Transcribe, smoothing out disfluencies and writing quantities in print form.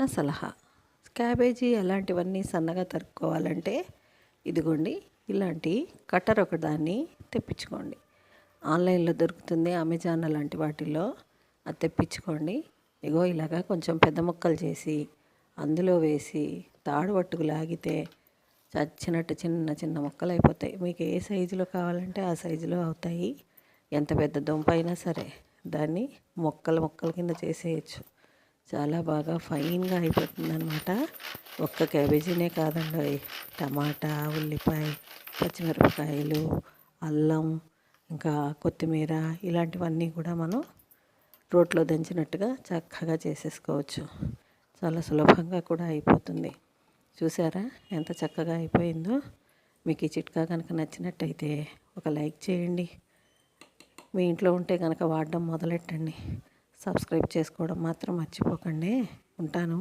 చిన్న సలహా. క్యాబేజీ అలాంటివన్నీ సన్నగా తరుక్కోవాలంటే ఇదిగోండి ఇలాంటి కట్టర్ ఒకదాన్ని తెప్పించుకోండి. ఆన్లైన్లో దొరుకుతుంది, అమెజాన్ అలాంటి వాటిల్లో. అది తెప్పించుకోండి. ఇగో ఇలాగా కొంచెం పెద్ద ముక్కలు చేసి అందులో వేసి తాడు పట్టుకు లాగితే చచ్చినట్టు చిన్న చిన్న ముక్కలు అయిపోతాయి. మీకు ఏ సైజులో కావాలంటే ఆ సైజులో అవుతాయి. ఎంత పెద్ద దుంప అయినా సరే దాన్ని ముక్కలు ముక్కల కింద చేసేయచ్చు. చాలా బాగా ఫైన్గా అయిపోతుంది అనమాట. ఒక్క క్యాబేజీనే కాదండి, టమాటా, ఉల్లిపాయ, పచ్చిమిరపకాయలు, అల్లం, ఇంకా కొత్తిమీర ఇలాంటివన్నీ కూడా మనం రోట్లో దంచినట్టుగా చక్కగా చేసేసుకోవచ్చు. చాలా సులభంగా కూడా అయిపోతుంది. చూసారా ఎంత చక్కగా అయిపోయిందో. మీకు ఈ చిట్కా కనుక నచ్చినట్టయితే ఒక లైక్ చేయండి. మీ ఇంట్లో ఉంటే కనుక వాడడం మొదలెట్టండి. సబ్స్క్రైబ్ చేసుకోవడం మాత్రం మర్చిపోకండి. ఉంటాను.